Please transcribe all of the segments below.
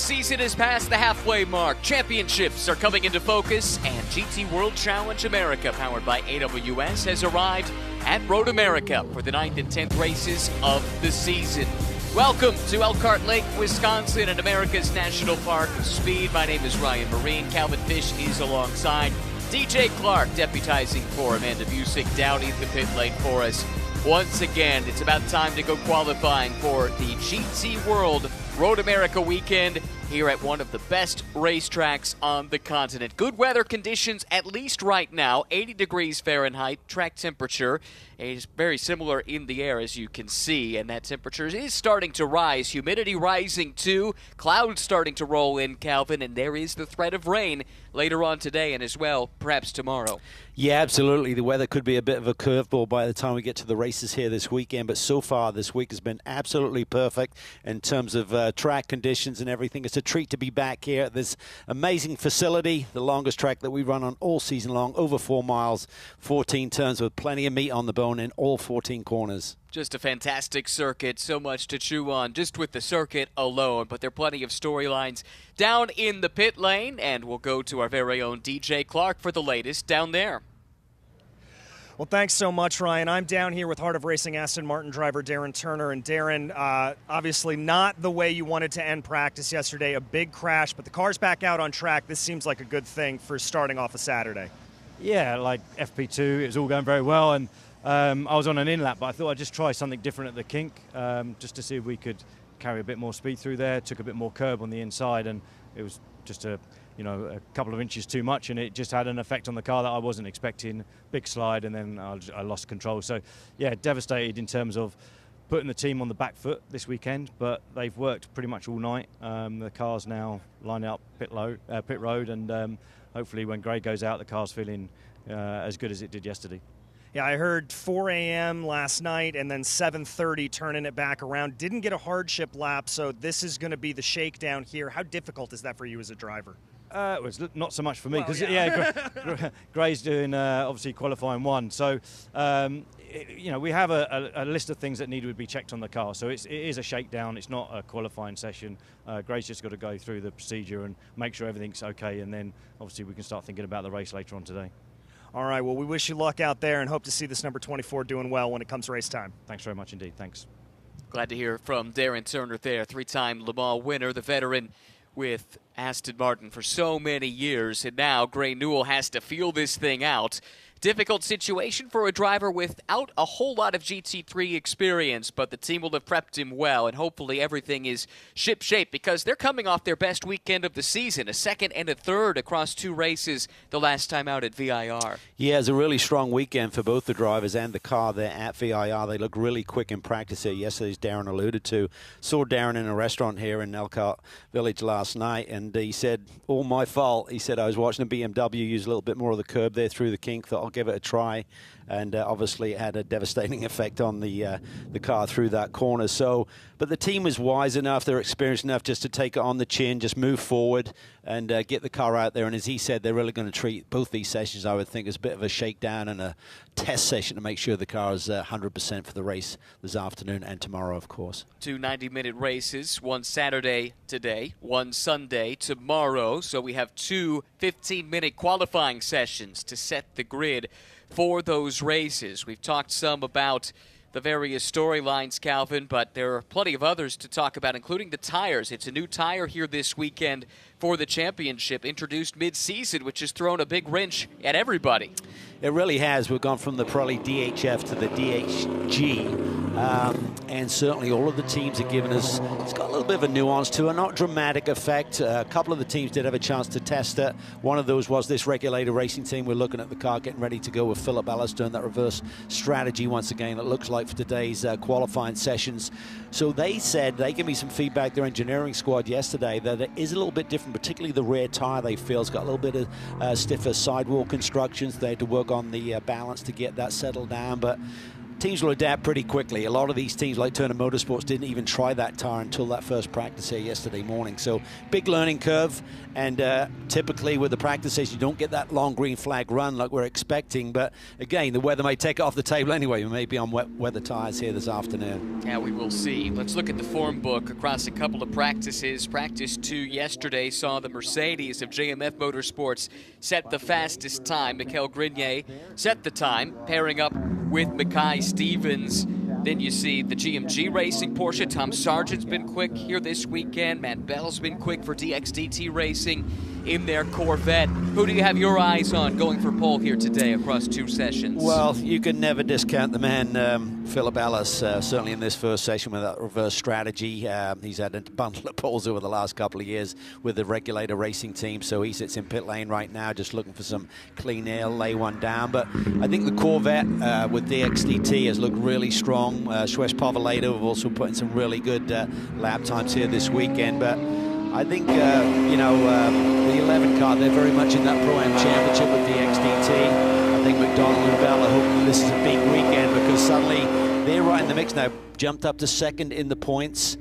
season is past the halfway mark. Championships are coming into focus, and GT World Challenge America, powered by AWS, has arrived at Road America for the 9th and 10th races of the season. Welcome to Elkhart Lake, Wisconsin, and America's National Park of Speed. My name is Ryan Marine. Calvin Fish is alongside. DJ Clark deputizing for Amanda Busick down in the pit lane for us. Once again, it's about time to go qualifying for the GT World Road America weekend here at one of the best racetracks on the continent. Good weather conditions, at least right now, 80 degrees Fahrenheit, track temperature is very similar in the air, as you can see, and that temperature is starting to rise. Humidity rising too, clouds starting to roll in, Calvin, and there is the threat of rain later on today and as well, perhaps tomorrow. Yeah, absolutely. The weather could be a bit of a curveball by the time we get to the races here this weekend, but so far this week has been absolutely perfect in terms of track conditions and everything. It's a treat to be back here at this amazing facility, the longest track that we run on all season long, over 4 miles, 14 turns with plenty of meat on the bone in all 14 corners. Just a fantastic circuit, so much to chew on just with the circuit alone, but there are plenty of storylines down in the pit lane, and we'll go to our very own DJ Clark for the latest down there. Well, thanks so much, Ryan. I'm down here with Heart of Racing Aston Martin driver Darren Turner. And Darren, obviously not the way you wanted to end practice yesterday, a big crash, but the car's back out on track. This seems like a good thing for starting off a Saturday. Yeah, like FP2, it was all going very well, and I was on an in-lap, but I thought I'd just try something different at the kink, just to see if we could carry a bit more speed through there. Took a bit more curb on the inside, and it was just a couple of inches too much, and it just had an effect on the car that I wasn't expecting. Big slide, and then I lost control. So, yeah, devastated in terms of putting the team on the back foot this weekend, but they've worked pretty much all night. The car's now lining up pit road, and hopefully when Gray goes out, the car's feeling as good as it did yesterday. Yeah, I heard 4 a.m. last night and then 7:30 turning it back around. Didn't get a hardship lap, so this is going to be the shakedown here. How difficult is that for you as a driver? It was not so much for me because yeah. Gray's doing obviously qualifying 1. So we have a list of things that need to be checked on the car. So it is a shakedown. It's not a qualifying session. Gray's just got to go through the procedure and make sure everything's okay, and then obviously we can start thinking about the race later on today. All right, well, we wish you luck out there and hope to see this number 24 doing well when it comes race time. Thanks very much indeed. Thanks. Glad to hear from Darren Turner there, 3-time Le Mans winner, the veteran with Aston Martin for so many years, and now Gray Newell has to feel this thing out. Difficult situation for a driver without a whole lot of GT3 experience, but the team will have prepped him well, and hopefully everything is ship-shape because they're coming off their best weekend of the season, a second and a third across 2 races the last time out at VIR. Yeah, it's a really strong weekend for both the drivers and the car there at VIR. They look really quick in practice here yesterday, as Darren alluded to. Saw Darren in a restaurant here in Elkhart Village last night, and he said, all my fault. He said, I was watching a BMW use a little bit more of the curb there through the kink, thought I'll give it a try, and obviously it had a devastating effect on the car through that corner. So, but the team was wise enough, they're experienced enough just to take it on the chin, just move forward and get the car out there. And as he said, they're really going to treat both these sessions, I would think, as a bit of a shakedown and a test session to make sure the car is 100% for the race this afternoon and tomorrow, of course. 2 90-minute races, one Saturday today, one Sunday tomorrow. So we have 2 15-minute qualifying sessions to set the grid for those races. We've talked some about the various storylines, Calvin, but there are plenty of others to talk about, including the tires. It's a new tire here this weekend for the championship, introduced mid-season, which has thrown a big wrench at everybody. It really has. We've gone from the Pirelli DHF to the DHG. And certainly all of the teams have given us, it's got a little bit of a nuance to it, not dramatic effect. A couple of the teams did have a chance to test it. One of those was this Regulator Racing team. We're looking at the car getting ready to go with Philip Ellis doing that reverse strategy once again, it looks like, for today's qualifying sessions. So they said, they gave me some feedback, their engineering squad yesterday, that it is a little bit different, particularly the rear tire they feel has got a little bit of stiffer sidewall constructions. They had to work on the balance to get that settled down, but teams will adapt pretty quickly. A lot of these teams, like Turner Motorsports, didn't even try that tire until that first practice here yesterday morning. So big learning curve, and typically with the practices, you don't get that long green flag run like we're expecting. But again, the weather may take it off the table anyway. We may be on wet weather tires here this afternoon. Yeah, we will see. Let's look at the form book across a couple of practices. Practice 2 yesterday saw the Mercedes of JMF Motorsports set the fastest time. Mikel Grenier set the time, pairing up with Mackay Stevens. Then you see the GMG Racing Porsche. Tom Sargent's been quick here this weekend. Matt Bell's been quick for DXDT Racing in their Corvette. Who do you have your eyes on going for pole here today across 2 sessions? Well, you can never discount the man, Philip Ellis, certainly in this first session with that reverse strategy. He's had a bundle of poles over the last couple of years with the Regulator Racing team, so he sits in pit lane right now just looking for some clean air, lay one down. But I think the Corvette with DXDT has looked really strong. Suresh Pavleda have also put in some really good lap times here this weekend. But I think, the 11 car, they're very much in that Pro-Am Championship with DXDT. I think McDonald and Bell are hoping this is a big weekend because suddenly they're right in the mix now. Jumped up to second in the points.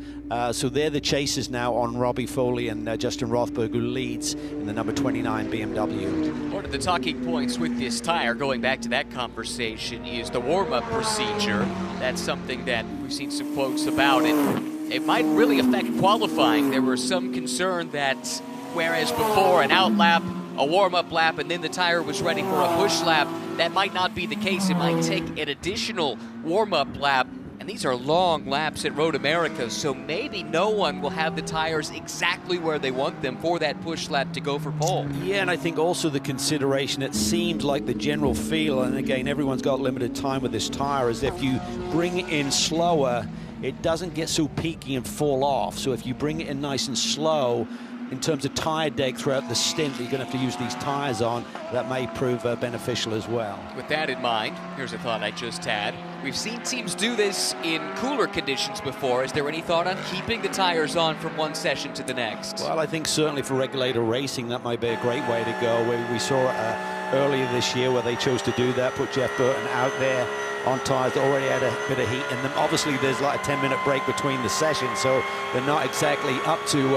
So they're the chasers now on Robbie Foley and Justin Rothberg, who leads in the number 29 BMW. One of the talking points with this tire, going back to that conversation, is the warm-up procedure. That's something that we've seen some quotes about it. It might really affect qualifying. There was some concern that whereas before an out lap, a warm-up lap, and then the tire was ready for a push lap, that might not be the case. It might take an additional warm-up lap. And these are long laps at Road America, so maybe no one will have the tires exactly where they want them for that push lap to go for pole. Yeah, and I think also the consideration, it seems like the general feel, and again, everyone's got limited time with this tire, is if you bring it in slower, it doesn't get so peaky and fall off. So if you bring it in nice and slow, in terms of tire deg throughout the stint that you're going to have to use these tires on, that may prove beneficial as well. With that in mind, here's a thought I just had. We've seen teams do this in cooler conditions before. Is there any thought on keeping the tires on from one session to the next? Well, I think certainly for Regulator Racing, that might be a great way to go. We saw it earlier this year where they chose to do that, put Jeff Burton out there on tires that already had a bit of heat in them. Obviously, there's like a 10-minute break between the sessions, so they're not exactly up to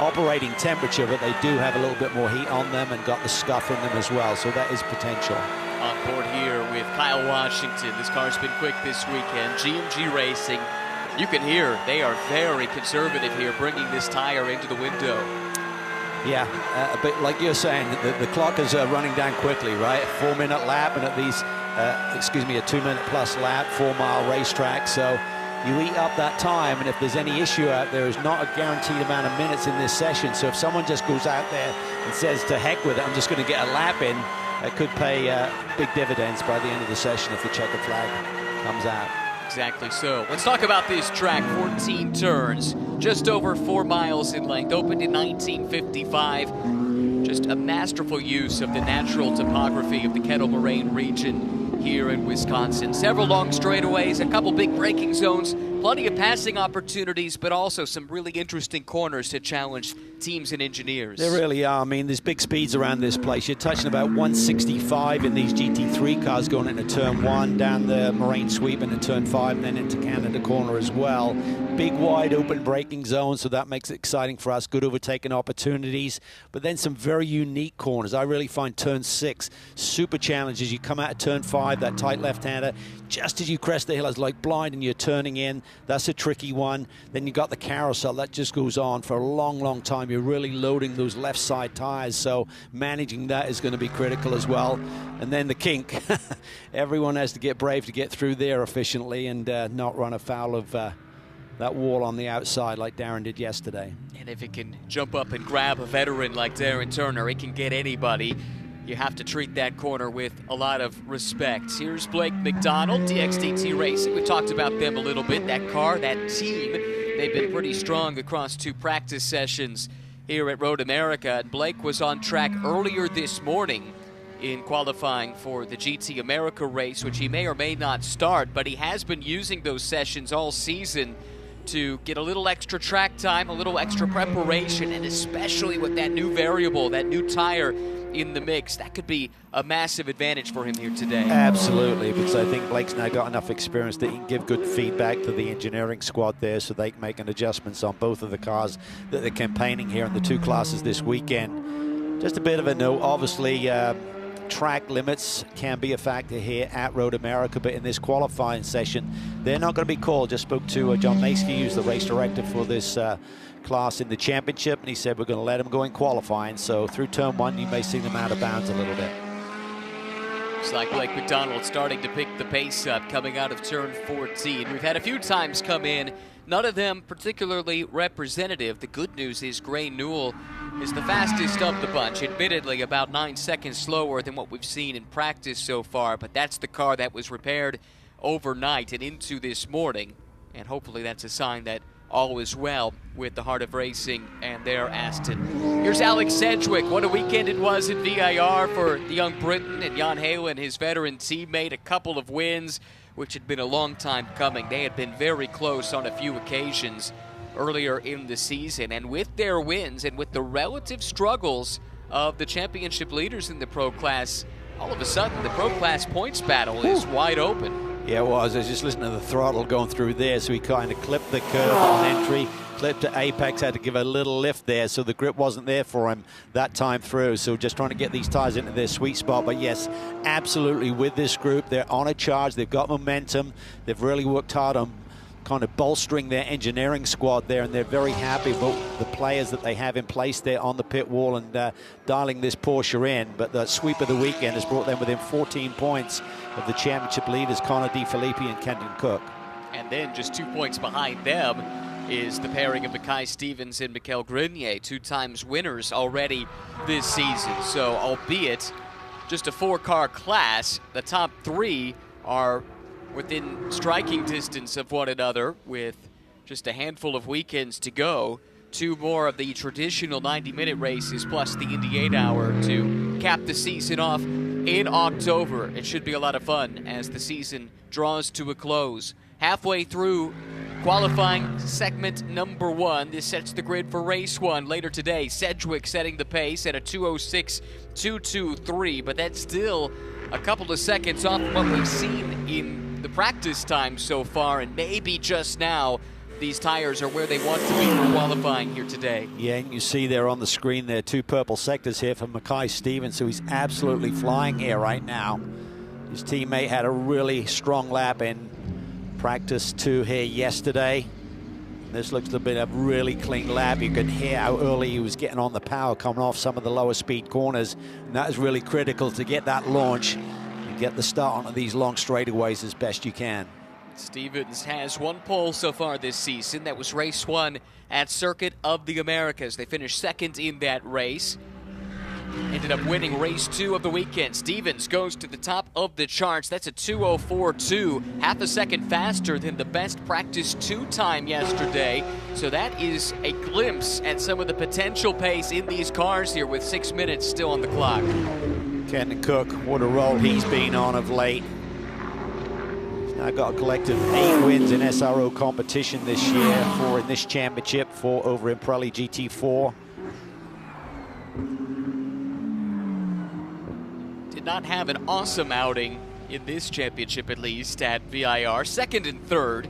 operating temperature, but they do have a little bit more heat on them and got the scuff in them as well, so that is potential. On board here with Kyle Washington. This car's been quick this weekend. GMG Racing, you can hear they are very conservative here, bringing this tire into the window. Yeah, but like you're saying, the clock is running down quickly, right? A 4-minute lap, and at these, a 2-minute plus lap, 4-mile racetrack, so you eat up that time, and if there's any issue out there, is not a guaranteed amount of minutes in this session. So if someone just goes out there and says, to heck with it, I'm just going to get a lap in, it could pay big dividends by the end of the session if the checkered flag comes out. Exactly so. Let's talk about this track. 14 turns, just over 4 miles in length, opened in 1955. Just a masterful use of the natural topography of the Kettle Moraine region here in Wisconsin. Several long straightaways, a couple big braking zones, plenty of passing opportunities, but also some really interesting corners to challenge teams and engineers. There really are. I mean, there's big speeds around this place. You're touching about 165 in these GT3 cars going into turn 1, down the Moraine sweep into turn 5, and then into Canada corner as well. Big, wide open braking zones, so that makes it exciting for us. Good overtaking opportunities, but then some very unique corners. I really find turn 6 super challenges. You come out of turn 5, that tight left-hander, just as you crest the hill, it's like blind and you're turning in. That's a tricky one. Then you got the carousel. That just goes on for a long, long time. You're really loading those left side tires, so managing that is going to be critical as well. And then the kink. Everyone has to get brave to get through there efficiently and not run afoul of that wall on the outside like Darren did yesterday. And if it can jump up and grab a veteran like Darren Turner, it can get anybody. You have to treat that corner with a lot of respect. Here's Blake McDonald, DXDT Racing. We talked about them a little bit. That car, that team, they've been pretty strong across 2 practice sessions here at Road America. And Blake was on track earlier this morning in qualifying for the GT America race, which he may or may not start, but he has been using those sessions all season to get a little extra track time, a little extra preparation, and especially with that new variable, that new tire, in the mix, that could be a massive advantage for him here today. Absolutely, because I think Blake's now got enough experience that he can give good feedback to the engineering squad there so they can make adjustments on both of the cars that they're campaigning here in the two classes this weekend. Just a bit of a note, obviously, track limits can be a factor here at Road America, but in this qualifying session, they're not going to be called. Just spoke to John Maskey, who's the race director for this class in the championship, and he said we're going to let them go in qualifying. So through turn one, you may see them out of bounds a little bit. Looks like Blake McDonald starting to pick the pace up coming out of turn 14. We've had a few times come in, none of them particularly representative. The good news is Gray Newell is the fastest of the bunch, admittedly about 9 seconds slower than what we've seen in practice so far, but that's the car that was repaired overnight and into this morning, and hopefully that's a sign that all is well with the Heart of Racing and their Aston. Here's Alex Sedgwick. What a weekend it was at VIR for the young Briton and Jan Halen, his veteran teammate. A couple of wins, which had been a long time coming. They had been very close on a few occasions earlier in the season, and with their wins and with the relative struggles of the championship leaders in the Pro Class, all of a sudden the Pro Class points battle is wide open. Yeah, it was. I was just listening to the throttle going through there, so he kind of clipped the curve on entry, clipped to apex, had to give a little lift there, so the grip wasn't there for him that time through. So just trying to get these tires into their sweet spot. But yes, absolutely, with this group, they're on a charge. They've got momentum. They've really worked hard on kind of bolstering their engineering squad there, and they're very happy about the players that they have in place there on the pit wall and dialing this Porsche in. But the sweep of the weekend has brought them within 14 points of the championship leaders, Connor DeFilippi and Kenton Cook. And then just 2 points behind them is the pairing of Mackay Stevens and Mikel Grenier, 2 times winners already this season. So albeit just a 4-car class, the top 3 are within striking distance of one another with just a handful of weekends to go. 2 more of the traditional 90-minute races plus the Indy 8 Hour to cap the season off in October. It should be a lot of fun as the season draws to a close. Halfway through qualifying segment number 1, this sets the grid for race 1 later today. Sedgwick setting the pace at a 2:06.223, but that's still a couple of seconds off what we've seen in the practice time so far, and maybe just now these tires are where they want to be for qualifying here today. Yeah, and you see there on the screen there 2 purple sectors here for Mackay Stevens, so he's absolutely flying here right now. His teammate had a really strong lap in practice 2 here yesterday. This looks to have been a really clean lap. You can hear how early he was getting on the power coming off some of the lower speed corners, and that is really critical to get that launch and get the start on these long straightaways as best you can. Stevens has 1 pole so far this season. That was race 1 at Circuit of the Americas. They finished 2nd in that race. Ended up winning race 2 of the weekend. Stevens goes to the top of the charts. That's a 2:04.2, half a second faster than the best practice 2 time yesterday. So that is a glimpse at some of the potential pace in these cars here with 6 minutes still on the clock. Kenton Cook, what a roll he's been on of late. He's now got a collective 8 wins in SRO competition this year in this championship over in Pirelli GT4. Did not have an awesome outing in this championship, at least at VIR, 2nd and 3rd.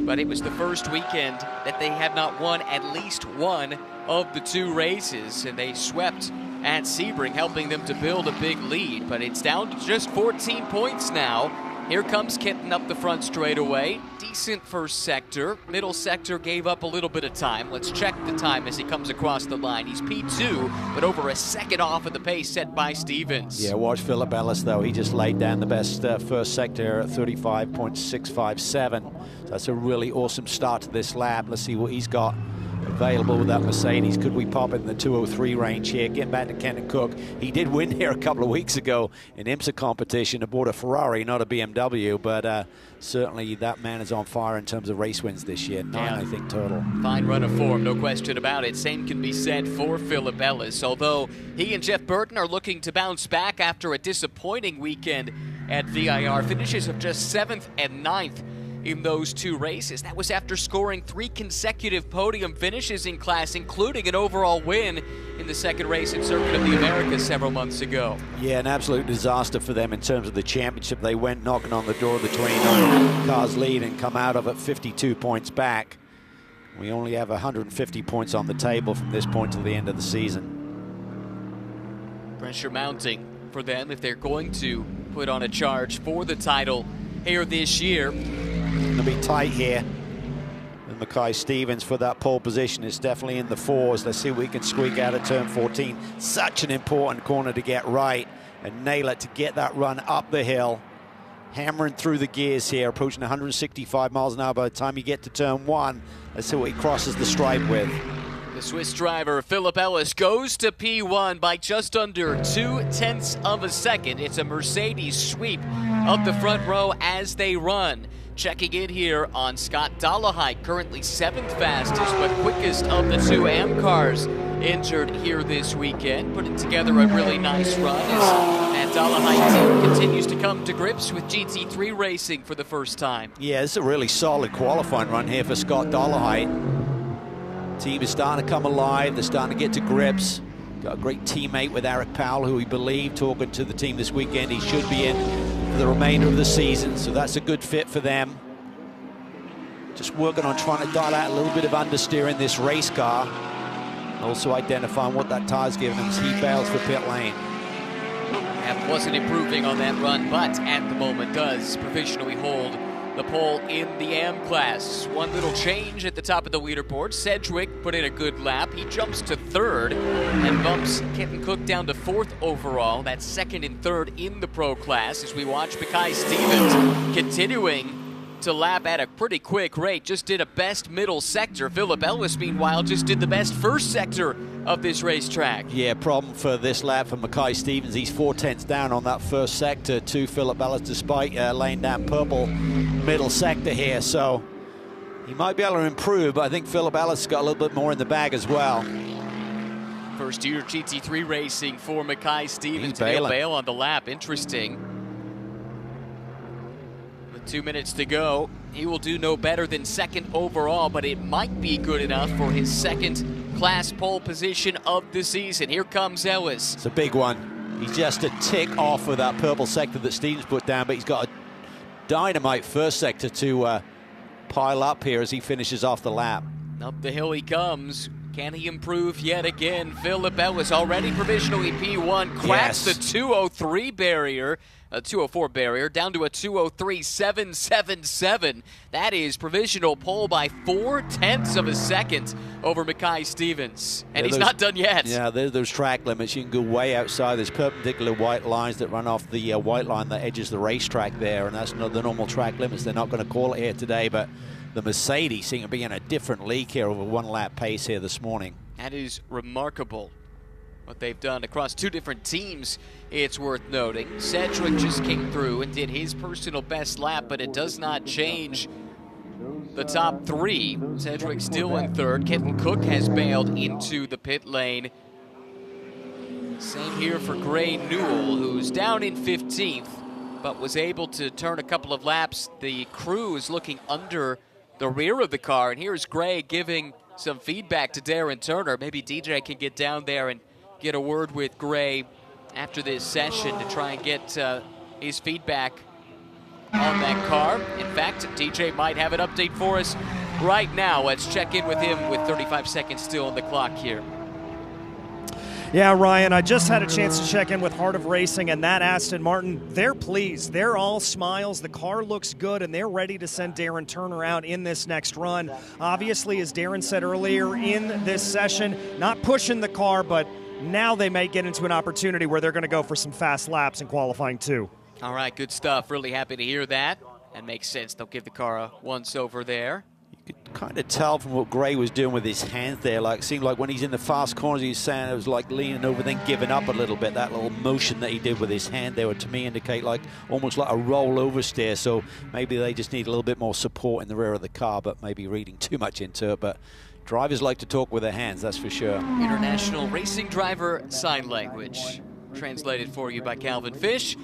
But it was the first weekend that they had not won at least one of the 2 races, and they swept at Sebring, helping them to build a big lead. But it's down to just 14 points now. Here comes Kenton up the front straightaway. Decent first sector. Middle sector gave up a little bit of time. Let's check the time as he comes across the line. He's P2, but over a second off of the pace set by Stevens. Yeah, watch Philip Ellis, though. He just laid down the best first sector at 35.657. So that's a really awesome start to this lap. Let's see what he's got available with that Mercedes. Could we pop in the 203 range here? Getting back to Kenton Cook. He did win here a couple of weeks ago in IMSA competition aboard a Ferrari, not a BMW, but certainly that man is on fire in terms of race wins this year. 9, I think, total. Fine run of form, no question about it. Same can be said for Philip Ellis, although he and Jeff Burton are looking to bounce back after a disappointing weekend at VIR. Finishes of just 7th and 9th in those 2 races. That was after scoring 3 consecutive podium finishes in class, including an overall win in the second race in Circuit of the Americas several months ago. Yeah, an absolute disaster for them in terms of the championship. They went knocking on the door of the 29 cars lead and come out of it 52 points back. We only have 150 points on the table from this point to the end of the season. Pressure mounting for them if they're going to put on a charge for the title here this year. It'll be tight here. And Mackay Stevens for that pole position is definitely in the 4s. Let's see if we can squeak out of turn 14. Such an important corner to get right and nail it to get that run up the hill. Hammering through the gears here, approaching 165 miles an hour by the time you get to turn 1. Let's see what he crosses the stripe with. The Swiss driver, Philip Ellis, goes to P1 by just under 0.2 of a second. It's a Mercedes sweep of the front row as they run. Checking in here on Scott Dollahite, currently 7th fastest but quickest of the 2 AM cars injured here this weekend. Putting together a really nice run as that Dollahite team continues to come to grips with GT3 racing for the first time. Yeah, it's a really solid qualifying run here for Scott Dollahite. Team is starting to come alive. They're starting to get to grips. Got a great teammate with Eric Powell, who we believe, talking to the team this weekend, he should be in for the remainder of the season. So that's a good fit for them. Just working on trying to dial out a little bit of understeer in this race car. Also identifying what that tire's giving him as he bails for pit lane. Wasn't improving on that run, but at the moment does provisionally hold the pole in the AM class. One little change at the top of the leaderboard. Sedgwick put in a good lap. He jumps to 3rd and bumps Kenton Cook down to 4th overall. That's 2nd and 3rd in the pro class as we watch Mackay Stevens continuing to lap at a pretty quick rate. Just did a best middle sector. Philip Ellis, meanwhile, just did the best first sector of this racetrack. Yeah, problem for this lap for Mackay Stevens. He's 4/10 down on that first sector to Philip Ellis, despite laying down purple middle sector here. So he might be able to improve, but I think Philip Ellis has got a little bit more in the bag as well. First year GT3 racing for Mackay Stevens. He'll bail on the lap. Interesting. With 2 minutes to go, he will do no better than 2nd overall, but it might be good enough for his 2nd class pole position of the season. Here comes Ellis. It's a big one. He's just a tick off of that purple sector that Stevens put down, but he's got a dynamite first sector to pile up here as he finishes off the lap. Up the hill he comes. Can he improve yet again? Philip Ellis already provisionally P1, cracks the 203 barrier, a 204 barrier, down to a 203.777. That is provisional pole by 4/10 of a second over Mackay Stevens. And he's not done yet. Yeah, there's those track limits. You can go way outside. There's perpendicular white lines that run off the white line that edges the racetrack there, and that's not the normal track limits. They're not going to call it here today, but the Mercedes seem to be in a different league here over 1 lap pace here this morning. That is remarkable what they've done across 2 different teams, it's worth noting. Sedgwick just came through and did his personal best lap, but it does not change the top 3. Sedgwick still in 3rd. Kenton Cook has bailed into the pit lane. Same here for Gray Newell, who's down in 15th, but was able to turn a couple of laps. The crew is looking under the rear of the car, and here's Gray giving some feedback to Darren Turner. Maybe DJ can get down there and get a word with Gray after this session to try and get his feedback on that car. In fact, DJ might have an update for us right now. Let's check in with him with 35 seconds still on the clock here. Yeah, Ryan, I just had a chance to check in with Heart of Racing, and that Aston Martin, they're pleased. They're all smiles. The car looks good, and they're ready to send Darren Turner out in this next run. Obviously, as Darren said earlier in this session, not pushing the car, but now they may get into an opportunity where they're going to go for some fast laps in qualifying too. All right, good stuff. Really happy to hear that. That makes sense. They'll give the car a once-over there. You could kind of tell from what Gray was doing with his hands there. Like, it seemed like when he's in the fast corners, he's saying it was like leaning over, then giving up a little bit. That little motion that he did with his hand there would, to me, indicate like almost like a roll-over steer. So maybe they just need a little bit more support in the rear of the car, but maybe reading too much into it. But drivers like to talk with their hands, that's for sure. International Racing Driver Sign Language. Translated for you by Calvin Fish.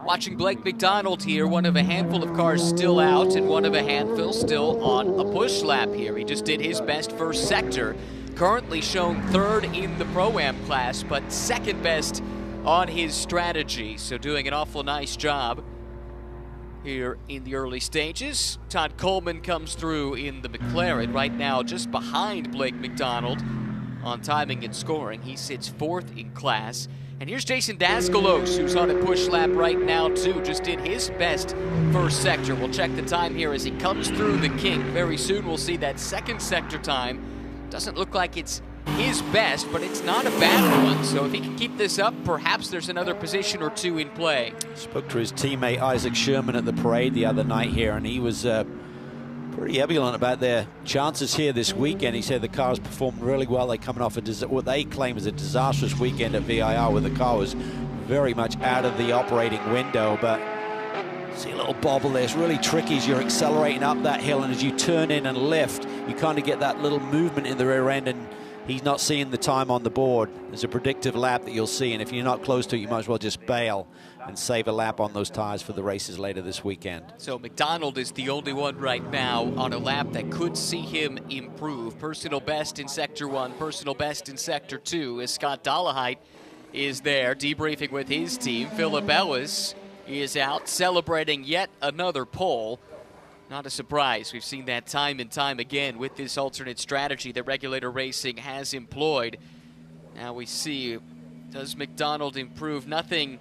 watching Blake McDonald here, one of a handful of cars still out and one of a handful still on a push lap here. He just did his best first sector. Currently shown third in the Pro-Am class, but second best on his strategy. So doing an awful nice job here in the early stages. Todd Coleman comes through in the McLaren right now, just behind Blake McDonald on timing and scoring. He sits fourth in class. And here's Jason Dascalos, who's on a push lap right now too. Just did his best first sector. We'll check the time here as he comes through the kink. Very soon we'll see that second sector time. Doesn't look like it's his best, but it's not a bad one. So if he can keep this up, perhaps there's another position or two in play. Spoke to his teammate Isaac Sherman at the parade the other night here, and he was pretty ebullient about their chances here this weekend. He said the cars performed really well. They're coming off what they claim is a disastrous weekend at VIR, where the car was very much out of the operating window. But see a little bobble there. It's really tricky as you're accelerating up that hill, and as you turn in and lift, you kind of get that little movement in the rear end, and he's not seeing the time on the board. There's a predictive lap that you'll see, and if you're not close to it, you might as well just bail and save a lap on those tires for the races later this weekend. So McDonald is the only one right now on a lap that could see him improve. Personal best in Sector 1, personal best in Sector 2, as Scott Dolehite is there debriefing with his team. Philip Ellis is out celebrating yet another pole. Not a surprise. We've seen that time and time again with this alternate strategy that Regulator Racing has employed. Now we see, does McDonald improve? Nothing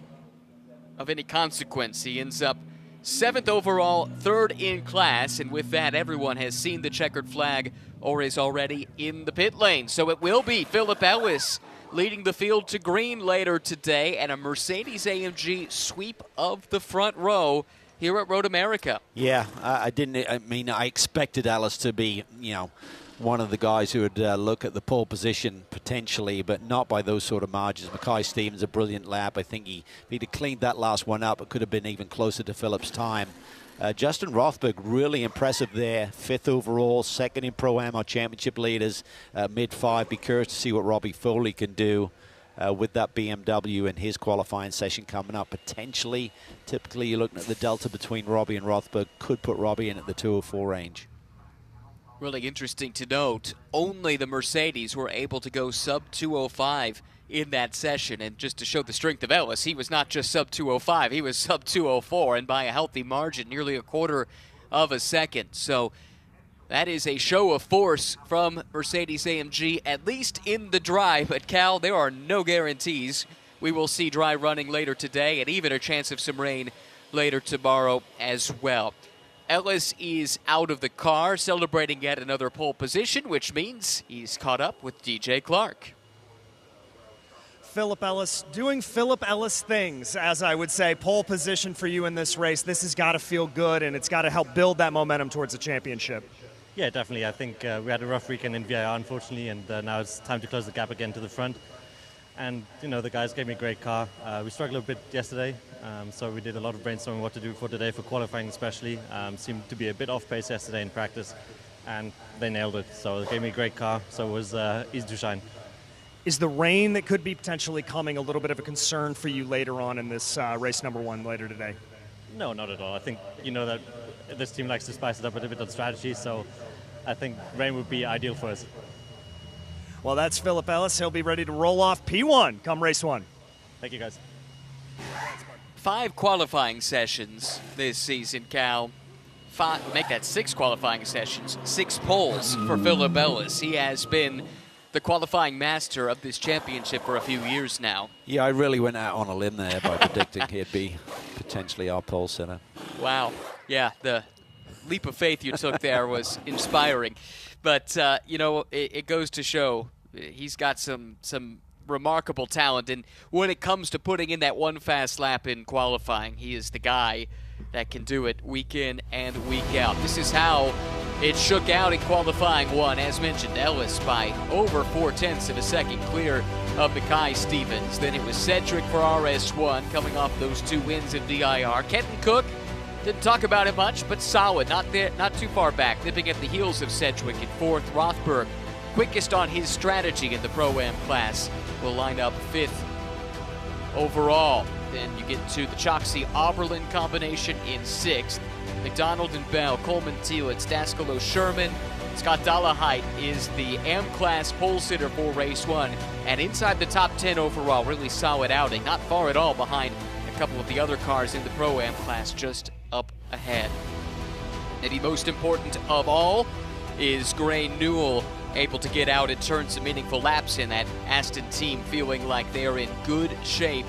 of any consequence. He ends up 7th overall, 3rd in class, and with that, everyone has seen the checkered flag or is already in the pit lane. So it will be Philip Ellis leading the field to green later today, and a Mercedes-AMG sweep of the front row here at Road America. Yeah, I expected Ellis to be, one of the guys who would look at the pole position potentially, but not by those sort of margins. Mackay Stevens, a brilliant lap. I think if he'd have cleaned that last one up, it could have been even closer to Philip's time. Justin Rothberg, really impressive there. 5th overall, 2nd in Pro-Am, our championship leaders, mid-5. Be curious to see what Robbie Foley can do with that BMW in his qualifying session coming up. Potentially, typically you're looking at the delta between Robbie and Rothberg. Could put Robbie in at the 204 range. Really interesting to note, only the Mercedes were able to go sub 205 in that session. And just to show the strength of Ellis, he was not just sub 205, he was sub 204, and by a healthy margin, nearly a quarter of a second. So that is a show of force from Mercedes-AMG, at least in the dry. But Cal, there are no guarantees. We will see dry running later today, and even a chance of some rain later tomorrow as well. Ellis is out of the car, celebrating yet another pole position, which means he's caught up with DJ Clark. Philip Ellis doing Philip Ellis things, as I would say. Pole position for you in this race. This has got to feel good, and it's got to help build that momentum towards the championship. Yeah, definitely. I think we had a rough weekend in VIR, unfortunately, and now it's time to close the gap again to the front. And, the guys gave me a great car. We struggled a bit yesterday, so we did a lot of brainstorming what to do for today, for qualifying especially. Seemed to be a bit off pace yesterday in practice, and they nailed it. So they gave me a great car, so it was easy to shine. Is the rain that could be potentially coming a little bit of a concern for you later on in this race number 1 later today? No, not at all. I think, that this team likes to spice it up a bit on strategy, so I think rain would be ideal for us. Well, that's Philip Ellis. He'll be ready to roll off P1 come race 1. Thank you, guys. 5 qualifying sessions this season, Cal. Make that 6 qualifying sessions, 6 poles for Philip Ellis. He has been the qualifying master of this championship for a few years now. Yeah, I really went out on a limb there by predicting he'd be potentially our pole sitter. Wow. Yeah, the leap of faith you took there was inspiring. But, it goes to show he's got some remarkable talent. And when it comes to putting in that one fast lap in qualifying, he is the guy that can do it week in and week out. This is how it shook out in qualifying 1. As mentioned, Ellis by over 0.4 of a second clear of Mackay Stevens. Then it was Cedric for RS1 coming off those 2 wins in VIR. Kenton Cook, didn't talk about it much, but solid, not too far back, nipping at the heels of Sedgwick in 4th. Rothberg, quickest on his strategy in the Pro-Am class, will line up 5th overall. Then you get to the Choksey-Oberlin combination in 6th. McDonald and Bell, Coleman, Thielitz, Daskalo, Sherman. Scott Dolehite is the AM-class pole sitter for race 1. And inside the top 10 overall, really solid outing. Not far at all behind a couple of the other cars in the Pro-Am class, just up ahead. Maybe most important of all is Gray Newell able to get out and turn some meaningful laps in that Aston team, feeling like they're in good shape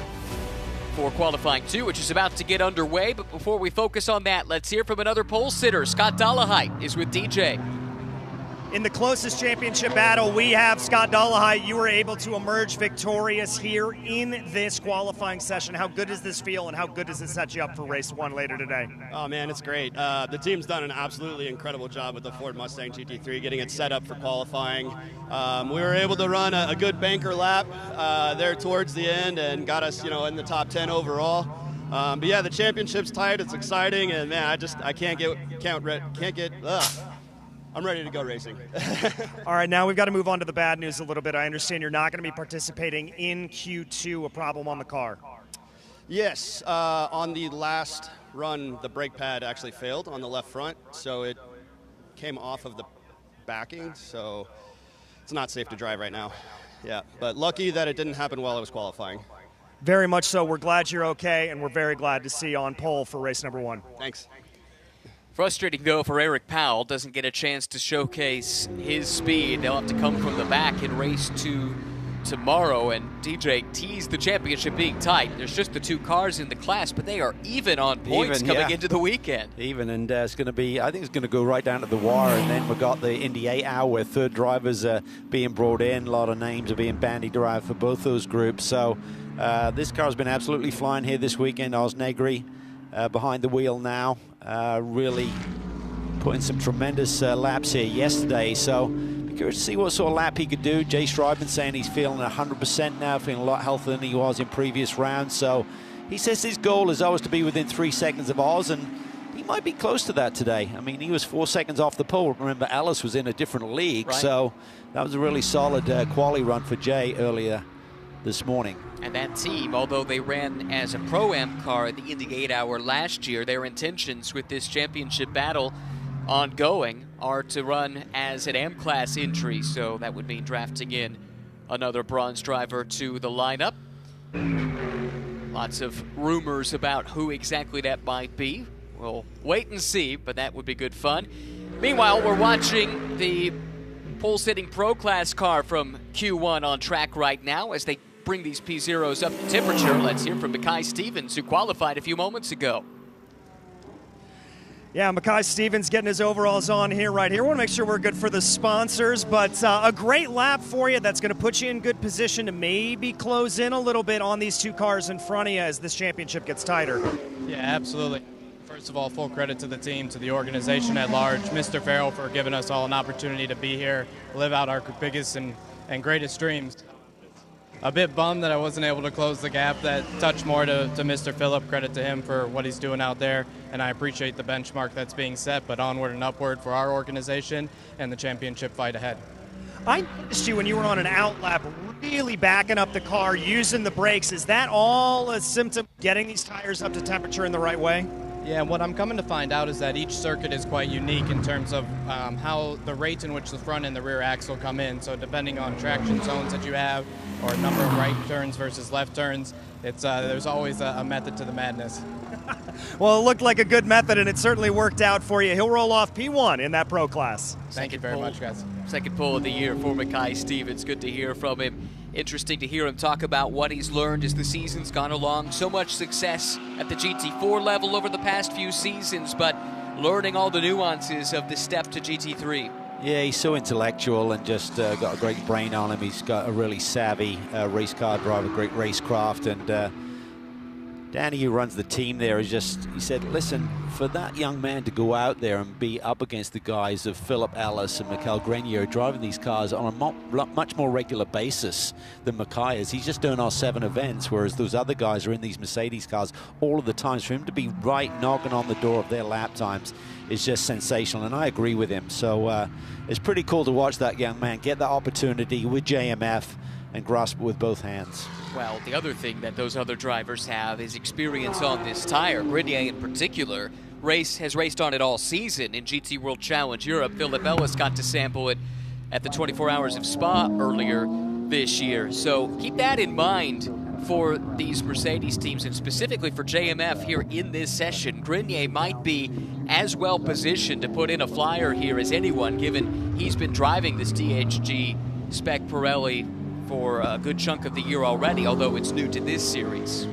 for qualifying 2, which is about to get underway. But before we focus on that, let's hear from another pole sitter. Scott Dolehite is with DJ. In the closest championship battle, we have Scott Dolehite. You were able to emerge victorious here in this qualifying session. How good does this feel, and how good does it set you up for race 1 later today? Oh man, it's great. The team's done an absolutely incredible job with the Ford Mustang GT3, getting it set up for qualifying. We were able to run a good banker lap there towards the end and got us, in the top 10 overall. But yeah, the championship's tight. It's exciting, and man, I'm ready to go racing. All right, now we've got to move on to the bad news a little bit. I understand you're not going to be participating in Q2, a problem on the car. Yes, on the last run, the brake pad actually failed on the left front, so it came off of the backing, so it's not safe to drive right now. Yeah, but lucky that it didn't happen while I was qualifying. Very much so. We're glad you're okay, and we're very glad to see you on pole for race number 1. Thanks. Frustrating, though, for Eric Powell. Doesn't get a chance to showcase his speed. They'll have to come from the back in race 2 tomorrow. And DJ teased the championship being tight. There's just the 2 cars in the class, but they are even on points coming into the weekend. Even, and it's going to be, I think it's going to go right down to the wire. And then we've got the Indy 8 hour where third drivers are being brought in. A lot of names are being bandied around for both those groups. So this car's been absolutely flying here this weekend. Oz Negri behind the wheel now. Really putting some tremendous laps here yesterday, so be curious to see what sort of lap he could do. Jay Schreiber saying he's feeling 100% now, feeling a lot healthier than he was in previous rounds, so he says his goal is always to be within 3 seconds of Oz, and he might be close to that today. I mean, he was 4 seconds off the pole. Remember, Ellis was in a different league, right? So that was a really solid quali run for Jay earlier this morning. And that team, although they ran as a Pro-Am car at the Indy 8 hour last year, their intentions with this championship battle ongoing are to run as an AM-class entry, so that would mean drafting in another bronze driver to the lineup. Lots of rumors about who exactly that might be. We'll wait and see, but that would be good fun. Meanwhile, we're watching the pole-sitting pro-class car from Q1 on track right now as they bring these P0s up to temperature. Let's hear from Mackay Stevens, who qualified a few moments ago. Yeah, Mackay Stevens getting his overalls on here, right here. We want to make sure we're good for the sponsors, but a great lap for you that's going to put you in good position to maybe close in a little bit on these 2 cars in front of you as this championship gets tighter. Yeah, absolutely. First of all, full credit to the team, to the organization at large, Mr. Farrell for giving us all an opportunity to be here, live out our biggest and greatest dreams. A bit bummed that I wasn't able to close the gap that touch more to Mr. Phillip. Credit to him for what he's doing out there, and I appreciate the benchmark that's being set, but onward and upward for our organization and the championship fight ahead. I noticed you when you were on an out lap, really backing up the car, using the brakes. Is that all a symptom of getting these tires up to temperature in the right way? Yeah, what I'm coming to find out is that each circuit is quite unique in terms of how the rate in which the front and the rear axle come in. So depending on traction zones that you have or number of right turns versus left turns, it's there's always a method to the madness. Well, it looked like a good method, and it certainly worked out for you. He'll roll off P1 in that pro class. Thank you very much, guys. Second pole of the year for Mackay Stevens. Good to hear from him. Interesting to hear him talk about what he's learned as the season's gone along. So much success at the GT4 level over the past few seasons, but learning all the nuances of the step to GT3. Yeah, he's so intellectual and just got a great brain on him. He's got a really savvy race car driver, great racecraft, and Danny, who runs the team there, he said, listen, for that young man to go out there and be up against the guys of Philip Ellis and Mikel Grenier driving these cars on a much more regular basis than Mackay is. He's just doing our 7 events, whereas those other guys are in these Mercedes cars all of the times. For him to be right knocking on the door of their lap times is just sensational, and I agree with him. So it's pretty cool to watch that young man get that opportunity with JMF and grasp it with both hands. Well, the other thing that those other drivers have is experience on this tire. Grenier in particular has raced on it all season in GT World Challenge Europe. Philip Ellis got to sample it at the 24 Hours of Spa earlier this year. So keep that in mind for these Mercedes teams, and specifically for JMF here in this session. Grenier might be as well positioned to put in a flyer here as anyone, given he's been driving this DHG Spec Pirelli for a good chunk of the year already, although it's new to this series.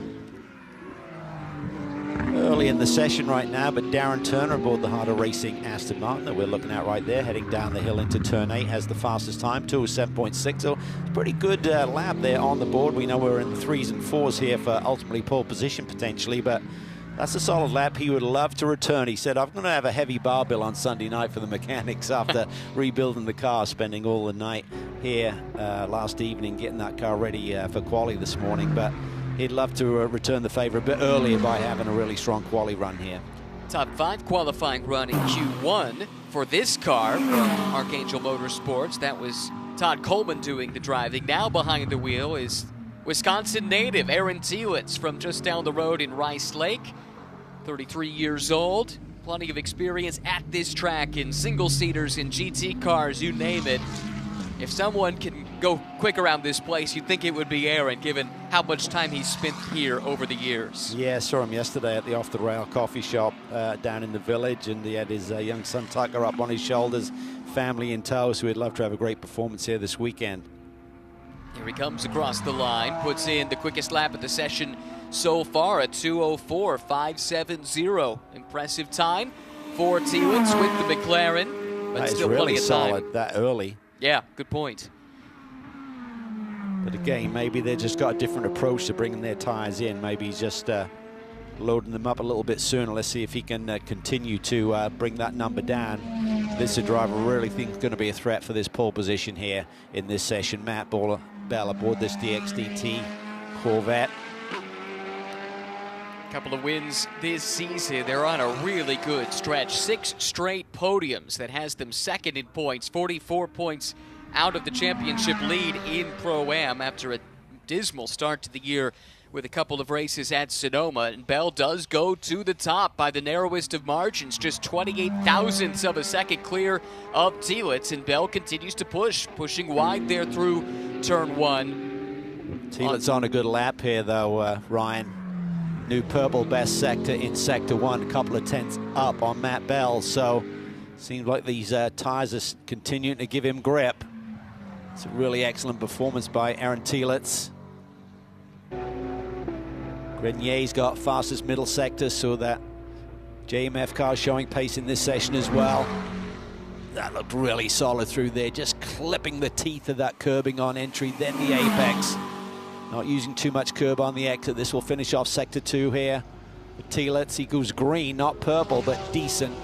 Early in the session right now, but Darren Turner aboard the harder racing Aston Martin that we're looking at right there, heading down the hill into turn 8, has the fastest time, 2:07.6. So it's a pretty good lap there on the board. We know we're in the 3s and 4s here for ultimately pole position potentially, but that's a solid lap. He would love to return. He said, I'm going to have a heavy bar bill on Sunday night for the mechanics after rebuilding the car, spending all the night here last evening, getting that car ready for quali this morning. But he'd love to return the favor a bit earlier by having a really strong quali run here. Top 5 qualifying run in Q1 for this car from Archangel Motorsports. That was Todd Coleman doing the driving. Now behind the wheel is Wisconsin native Aaron Tielitz from just down the road in Rice Lake. 33 years old, plenty of experience at this track in single-seaters, in GT cars, you name it. If someone can go quick around this place, you'd think it would be Aaron, given how much time he's spent here over the years. Yeah, I saw him yesterday at the Off the Rail coffee shop down in the village, and he had his young son Tucker up on his shoulders, family in tow, so we'd love to have a great performance here this weekend. Here he comes across the line, puts in the quickest lap of the session so far at 2:04.570. Impressive time for Tielitz with the McLaren, but that still is plenty really of solid time. that early. Yeah, good point. But again, maybe they've just got a different approach to bringing their tires in. Maybe he's just loading them up a little bit sooner. Let's see if he can continue to bring that number down. This is a driver I really think is going to be a threat for this pole position here in this session. Matt Bell aboard this DXDT Corvette. Couple of wins this season. They're on a really good stretch. 6 straight podiums that has them second in points, 44 points out of the championship lead in Pro-Am after a dismal start to the year with a couple of races at Sonoma. And Bell does go to the top by the narrowest of margins, just 28 thousandths of a second clear of Tielitz, and Bell continues to pushing wide there through turn 1. Tielitz on a good lap here though, Ryan. New purple best sector in sector 1, a couple of tenths up on Matt Bell, so seems like these tires are continuing to give him grip. It's a really excellent performance by Aaron Tielitz. Grenier's got fastest middle sector, so that JMF car showing pace in this session as well. That looked really solid through there, just clipping the teeth of that curbing on entry, then the apex. Not using too much curb on the exit. This will finish off sector 2 here. Tielitz, he goes green, not purple, but decent.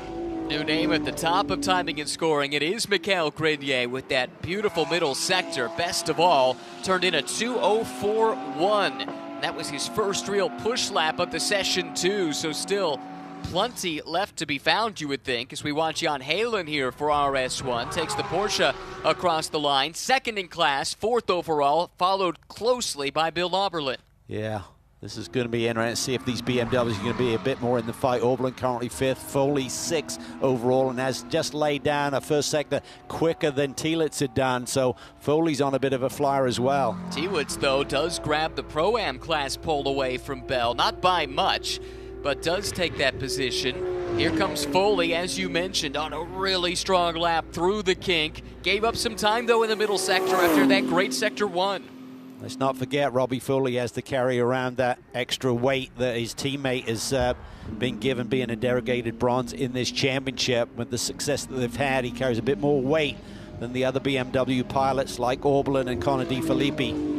New name at the top of timing and scoring. It is Mikael Grenier with that beautiful middle sector. Best of all, turned in a 2:04.1. That was his first real push lap of the session too, so still plenty left to be found, you would think, as we watch Jan Halen here for RS1. Takes the Porsche across the line, second in class, 4th overall, followed closely by Bill Auberlen. Yeah, this is going to be interesting to see if these BMWs are going to be a bit more in the fight. Auberlen currently 5th, Foley 6th overall, and has just laid down a first sector quicker than Tielitz had done, so Foley's on a bit of a flyer as well. Tielitz, though, does grab the Pro-Am class pole away from Bell, not by much, but does take that position. Here comes Foley, as you mentioned, on a really strong lap through the kink. Gave up some time, though, in the middle sector after that great sector 1. Let's not forget Robbie Foley has to carry around that extra weight that his teammate has been given, being a derogated bronze in this championship. With the success that they've had, he carries a bit more weight than the other BMW pilots like Auberlen and Connor De Filippi.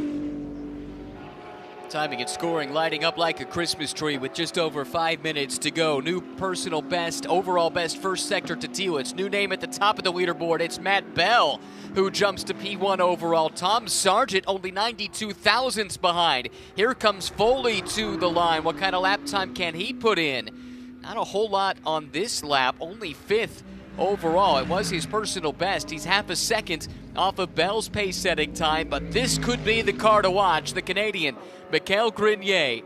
Timing and scoring lighting up like a Christmas tree with just over 5 minutes to go. New personal best, overall best first sector to Tielitz. New name at the top of the leaderboard. It's Matt Bell, who jumps to P1 overall. Tom Sargent only 92 thousandths behind. Here comes Foley to the line. What kind of lap time can he put in? Not a whole lot on this lap, only 5th overall. It was his personal best. He's half a second off of Bell's pace setting time, but this could be the car to watch. The Canadian, Michael Grenier,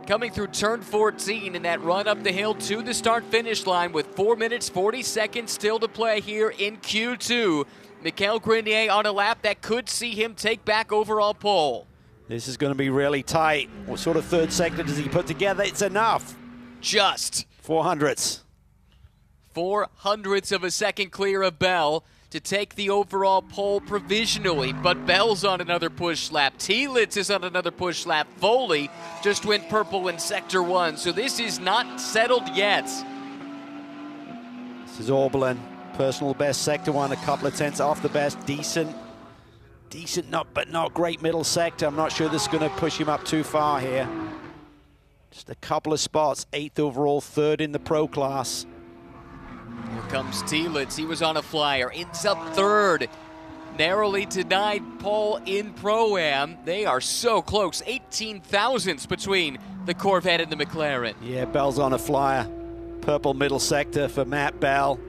coming through turn 14 in that run up the hill to the start-finish line with 4 minutes, 40 seconds still to play here in Q2. Michael Grenier on a lap that could see him take back overall pole. This is going to be really tight. What sort of third sector does he put together? It's enough. Just 400ths. 400ths of a second clear of Bell to take the overall pole provisionally, but Bell's on another push lap. Telitz is on another push lap. Foley just went purple in Sector 1, so this is not settled yet. This is Oberlin. Personal best, Sector 1, a couple of tenths off the best. Decent, but not great middle sector. I'm not sure this is going to push him up too far here. Just a couple of spots, 8th overall, 3rd in the pro class. Here comes Telitz. He was on a flyer. Ends up 3rd. Narrowly denied pole in Pro-Am. They are so close. 18 thousandths between the Corvette and the McLaren. Yeah, Bell's on a flyer. Purple middle sector for Matt Bell.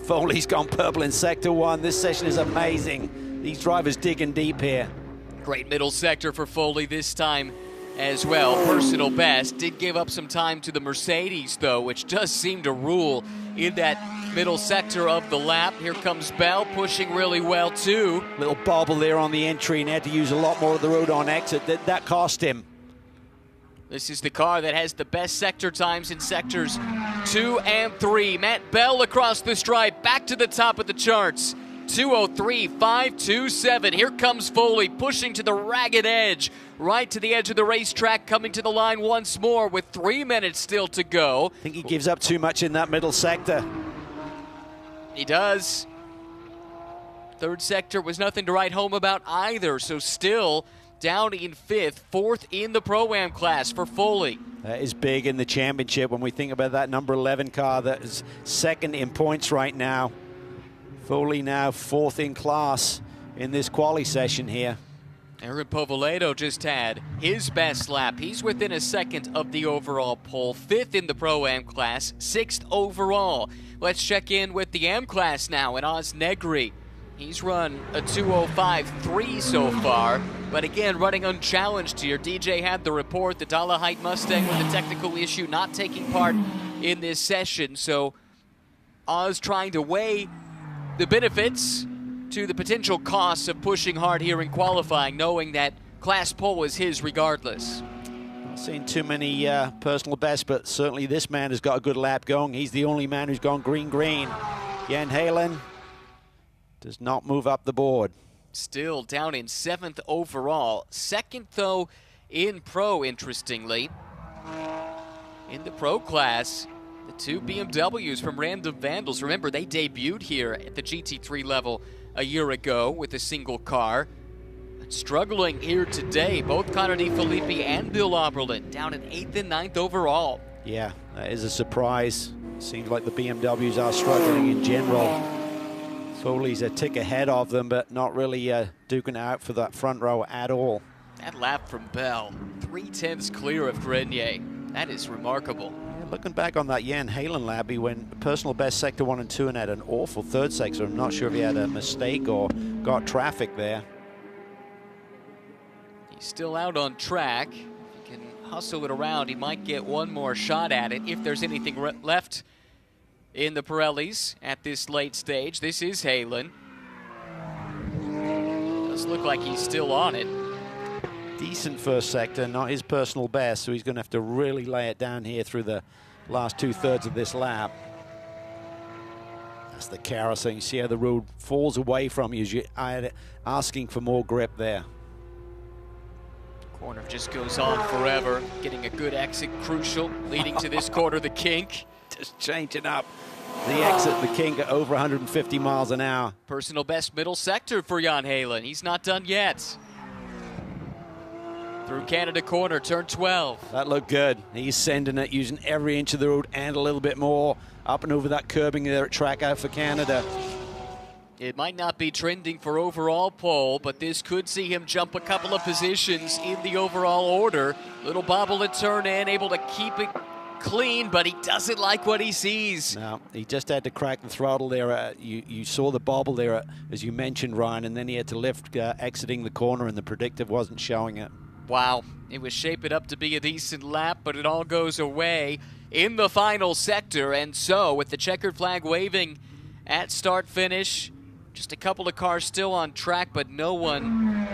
Foley's gone purple in Sector 1. This session is amazing. These drivers digging deep here. Great middle sector for Foley this time as well. Personal best. Did give up some time to the Mercedes, though, which does seem to rule in that middle sector of the lap. Here comes Bell pushing really well, too. Little bobble there on the entry and had to use a lot more of the road on exit. That cost him. This is the car that has the best sector times in sectors 2 and 3. Matt Bell across the stripe, back to the top of the charts. 2:03.527. Here comes Foley pushing to the ragged edge, right to the edge of the racetrack, coming to the line once more with 3 minutes still to go. I think he gives up too much in that middle sector. He does. Third sector was nothing to write home about either, so still down in 5th, 4th in the Pro-Am class for Foley. That is big in the championship when we think about that number 11 car that is 2nd in points right now. Foley now 4th in class in this quali session here. Aaron Povoledo just had his best lap. He's within a second of the overall pole. 5th in the Pro-Am class, 6th overall. Let's check in with the Am class now, and Oz Negri. He's run a 2:05.3 so far, but again, running unchallenged here. DJ had the report, the Dollarhide Mustang with a technical issue not taking part in this session, so Oz trying to weigh the benefits to the potential costs of pushing hard here in qualifying, knowing that class pole is his regardless. Not seeing too many personal bests, but certainly this man has got a good lap going. He's the only man who's gone green. Jan Halen does not move up the board. Still down in 7th overall. 2nd, though, in Pro, interestingly. In the Pro class, the 2 BMWs from Random Vandals. Remember, they debuted here at the GT3 level a year ago with a single car. But struggling here today, both Connor DeFilippi and Bill Oberlin down in 8th and 9th overall. Yeah, that is a surprise. Seems like the BMWs are struggling in general. Foley's a tick ahead of them, but not really duking out for that front row at all. That lap from Bell, 3/10 clear of Grenier. That is remarkable. Yeah, looking back on that Jan Halen lap, he went personal best sector 1 and 2 and had an awful third sector. I'm not sure if he had a mistake or got traffic there. He's still out on track. If he can hustle it around, he might get one more shot at it if there's anything left in the Pirellis at this late stage. This is Halen. Does look like he's still on it. Decent first sector, not his personal best, so he's going to have to really lay it down here through the last 2/3 of this lap. That's the carousel. You see how the road falls away from you as you're asking for more grip there. Corner just goes on forever. Getting a good exit crucial, leading to this corner, the kink. Just changing up the exit, the kink at over 150 miles an hour. Personal best middle sector for Jan Halen. He's not done yet. Through Canada corner, turn 12. That looked good. He's sending it, using every inch of the road and a little bit more up and over that curbing there at track out for Canada. It might not be trending for overall pole, but this could see him jump a couple of positions in the overall order. Little bobble at turn in, able to keep it clean, but he doesn't like what he sees. No, he just had to crack the throttle there. You saw the bobble there, as you mentioned, Ryan, and then he had to lift exiting the corner, and the predictive wasn't showing it. Wow, it was shaping up to be a decent lap, but it all goes away in the final sector. And so, with the checkered flag waving at start-finish, just a couple of cars still on track, but no one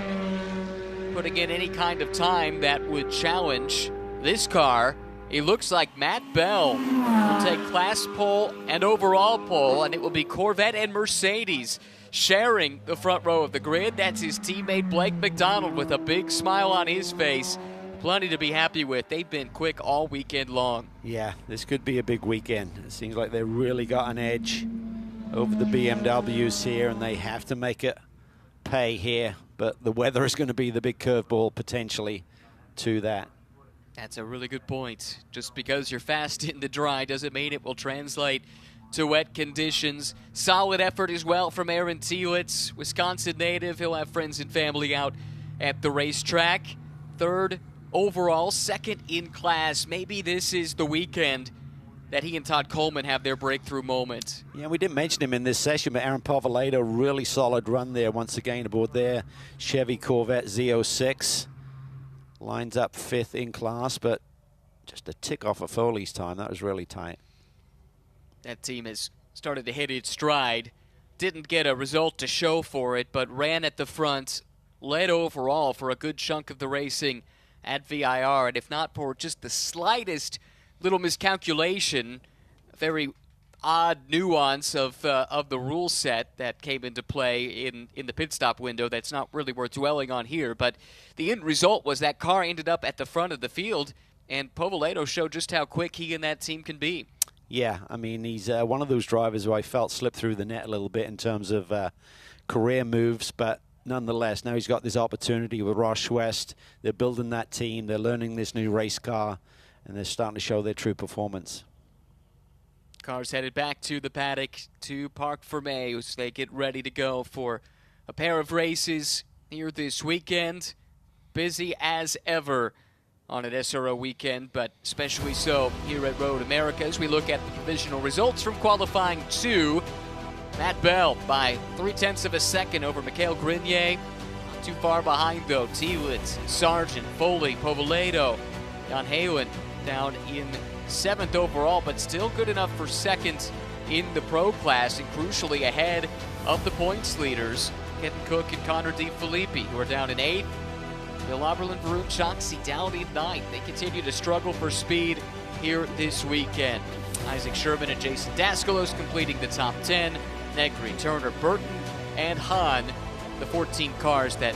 putting in any kind of time that would challenge this car. It looks like Matt Bell will take class pole and overall pole, and it will be Corvette and Mercedes sharing the front row of the grid. That's his teammate Blake McDonald with a big smile on his face. Plenty to be happy with. They've been quick all weekend long. Yeah, this could be a big weekend. It seems like they really got an edge over the BMWs here, and they have to make it pay here. But the weather is going to be the big curveball potentially to that. That's a really good point. Just because you're fast in the dry doesn't mean it will translate to wet conditions. Solid effort as well from Aaron Telitz, Wisconsin native. He'll have friends and family out at the racetrack. Third overall, second in class. Maybe this is the weekend that he and Todd Coleman have their breakthrough moment. Yeah, we didn't mention him in this session, but Aaron Povolato, really solid run there once again aboard their Chevy Corvette Z06. Lines up fifth in class, but just a tick off of Foley's time. That was really tight. That team has started to hit its stride. Didn't get a result to show for it, but ran at the front, led overall for a good chunk of the racing at VIR. And if not for just the slightest little miscalculation, a very odd nuance of the rule set that came into play in the pit stop window that's not really worth dwelling on here. But the end result was that car ended up at the front of the field, and Povolato showed just how quick he and that team can be. Yeah, I mean, he's one of those drivers who I felt slipped through the net a little bit in terms of career moves, but nonetheless, now he's got this opportunity with Roche West. They're building that team. They're learning this new race car, and they're starting to show their true performance. Cars headed back to the paddock to Parc Fermé as they get ready to go for a pair of races here this weekend. Busy as ever on an SRO weekend, but especially so here at Road America as we look at the provisional results from qualifying 2. Matt Bell by 0.3 of a second over Mikhail Grenier. Not too far behind though. Telitz, Sargent, Foley, Povolato, Jan Halen down in 7th overall, but still good enough for 2nd in the pro class, and crucially ahead of the points leaders, Kenton Cook and Connor DeFilippi, who are down in 8th. Bill Oberlin, Varun Choksi down in 9th. They continue to struggle for speed here this weekend. Isaac Sherman and Jason Daskalos completing the top 10. Negri, Turner, Burton, and Hahn, the 14 cars that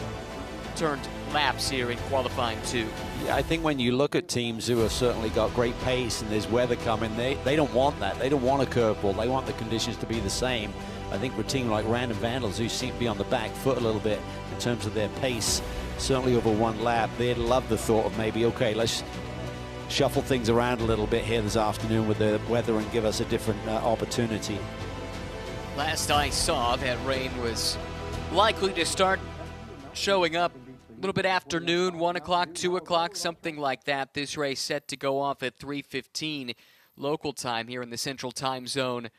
turned laps here in qualifying 2. Yeah, I think when you look at teams who have certainly got great pace and there's weather coming, they don't want that. They don't want a curveball. They want the conditions to be the same. I think for a team like Random Vandals, who seem to be on the back foot a little bit in terms of their pace, certainly over one lap, they'd love the thought of maybe, okay, let's shuffle things around a little bit here this afternoon with the weather and give us a different opportunity. Last I saw, that rain was likely to start showing up a little bit afternoon, 1 o'clock, 2 o'clock, something like that. This race set to go off at 3:15 local time here in the Central Time Zone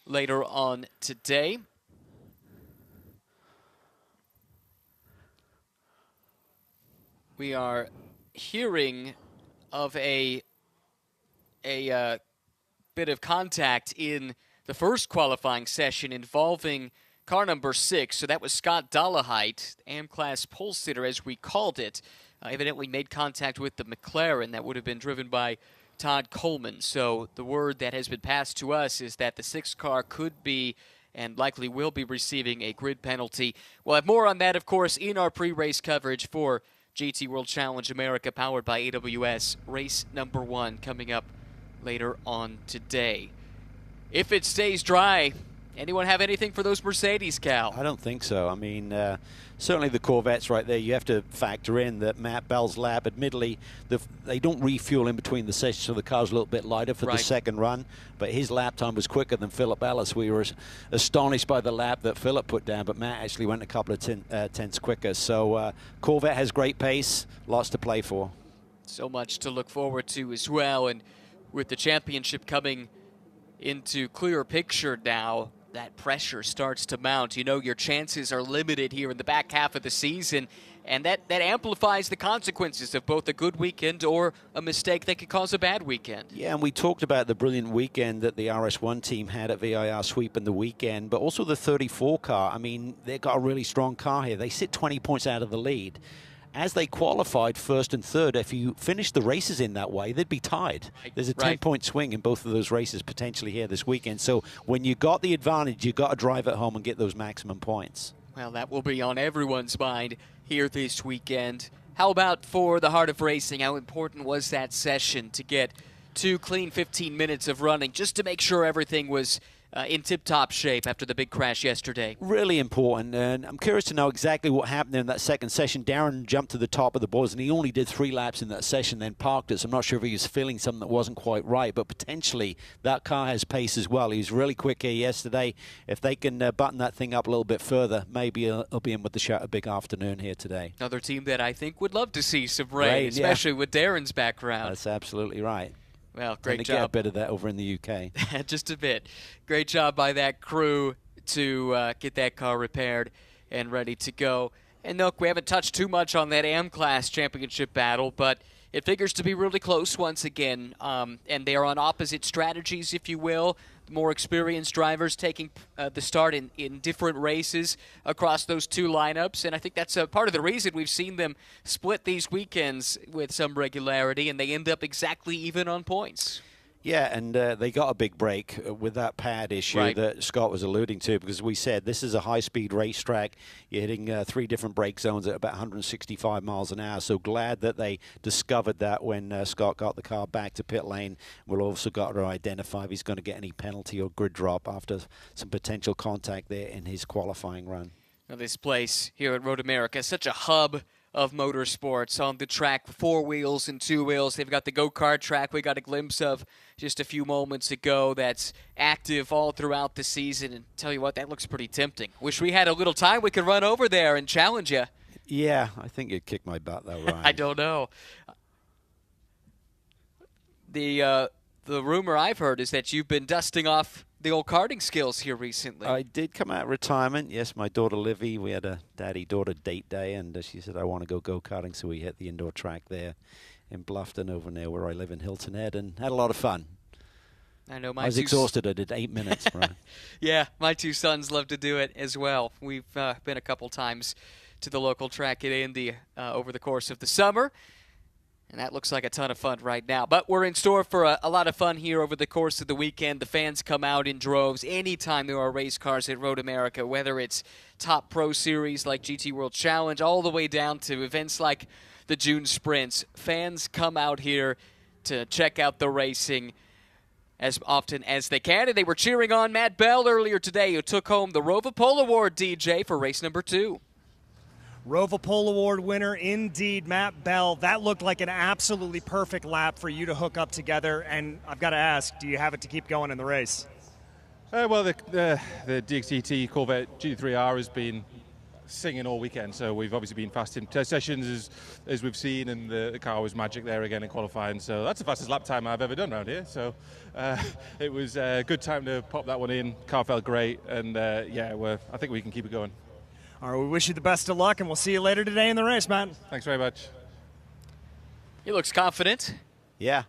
later on today. We are hearing of a bit of contact in the first qualifying session involving car number 6. So that was Scott Dollahite, AM-class pole sitter, as we called it. Evidently made contact with the McLaren that would have been driven by Todd Coleman. So the word that has been passed to us is that the 6th car could be and likely will be receiving a grid penalty. We'll have more on that, of course, in our pre-race coverage for GT World Challenge America, powered by AWS, race number 1 coming up later on today. If it stays dry, anyone have anything for those Mercedes, Cal? I don't think so. I mean, certainly the Corvettes right there, you have to factor in that Matt Bell's lap, admittedly, they don't refuel in between the sessions, so the car's a little bit lighter for the second run, but his lap time was quicker than Philip Ellis. We were astonished by the lap that Philip put down, but Matt actually went a couple of tenths quicker. So Corvette has great pace, lots to play for. So much to look forward to as well. And with the championship coming into clearer picture now, that pressure starts to mount. You know your chances are limited here in the back half of the season, and that amplifies the consequences of both a good weekend or a mistake that could cause a bad weekend. Yeah, and we talked about the brilliant weekend that the RS1 team had at VIR sweeping the weekend, but also the 34 car. I mean, they've got a really strong car here. They sit 20 points out of the lead. As they qualified first and third, if you finish the races in that way, they'd be tied. There's a 10-point swing in both of those races potentially here this weekend. So when you got the advantage, you got to drive it home and get those maximum points. Well, that will be on everyone's mind here this weekend. How about for the Heart of Racing? How important was that session to get 2 clean 15 minutes of running just to make sure everything was in tip-top shape after the big crash yesterday? Really important, and I'm curious to know exactly what happened in that second session. Darren jumped to the top of the boards, and he only did 3 laps in that session, then parked it. So I'm not sure if he was feeling something that wasn't quite right, but potentially that car has pace as well. He was really quick here yesterday. If they can button that thing up a little bit further, maybe he'll be in with the shot a big afternoon here today. Another team that I think would love to see some rain, especially with Darren's background. That's absolutely right. Well, great job. Get a bit of that over in the UK. Just a bit. Great job by that crew to get that car repaired and ready to go. And look, we haven't touched too much on that AM-Class championship battle, but it figures to be really close once again. And they are on opposite strategies, if you will. More experienced drivers taking the start in different races across those 2 lineups. And I think that's a part of the reason we've seen them split these weekends with some regularity, and they end up exactly even on points. Yeah, and they got a big break with that pad issue that Scott was alluding to, because we said this is a high-speed racetrack. You're hitting 3 different brake zones at about 165 miles an hour. So glad that they discovered that when Scott got the car back to pit lane. We'll also got to identify if he's going to get any penalty or grid drop after some potential contact there in his qualifying run. Now, this place here at Road America is such a hub of motorsports on the track, 4 wheels and 2 wheels. They've got the go-kart track we got a glimpse of just a few moments ago that's active all throughout the season. And tell you what, that looks pretty tempting. Wish we had a little time we could run over there and challenge you. Yeah, I think you'd kick my butt though, Ryan. I don't know. The rumor I've heard is that you've been dusting off the old karting skills here recently. I did come out of retirement. Yes, my daughter Livy, we had a daddy-daughter date day, and she said, I want to go-karting, so we hit the indoor track there in Bluffton over near where I live in Hilton Head, and had a lot of fun. I know I was exhausted. I did 8 minutes. Right? Yeah, my 2 sons love to do it as well. We've been a couple times to the local track at Indy over the course of the summer. And that looks like a ton of fun right now. But we're in store for a lot of fun here over the course of the weekend. The fans come out in droves anytime there are race cars at Road America, whether it's top pro series like GT World Challenge, all the way down to events like the June Sprints. Fans come out here to check out the racing as often as they can. And they were cheering on Matt Bell earlier today, who took home the Rova Pole Award, DJ, for race number 2. Rova Pole Award winner, indeed, Matt Bell. That looked like an absolutely perfect lap for you to hook up together. And I've got to ask, do you have it to keep going in the race? Well, the DXGT Corvette GT3R has been singing all weekend, so we've obviously been fast in test sessions as we've seen, and the car was magic there again in qualifying. So that's the fastest lap time I've ever done around here. So it was a good time to pop that one in. Car felt great, and I think we can keep it going. All right, we wish you the best of luck, and we'll see you later today in the race, Matt. Thanks very much. He looks confident. Yeah.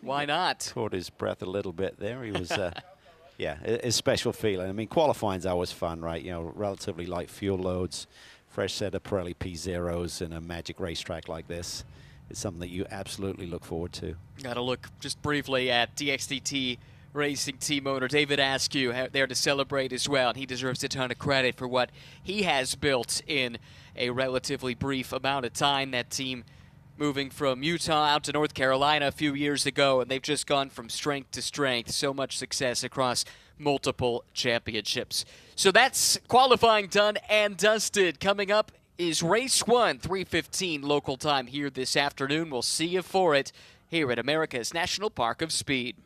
Why not? Caught his breath a little bit there. He was, a special feeling. I mean, qualifying's always fun, right? You know, relatively light fuel loads, fresh set of Pirelli P0s in a magic racetrack like this. It's something that you absolutely look forward to. Got to look just briefly at DXDT Racing team owner David Askew there to celebrate as well, and he deserves a ton of credit for what he has built in a relatively brief amount of time. That team moving from Utah out to North Carolina a few years ago, and they've just gone from strength to strength. So much success across multiple championships. So that's qualifying done and dusted. Coming up is race 1, 3:15 local time here this afternoon. We'll see you for it here at America's National Park of Speed.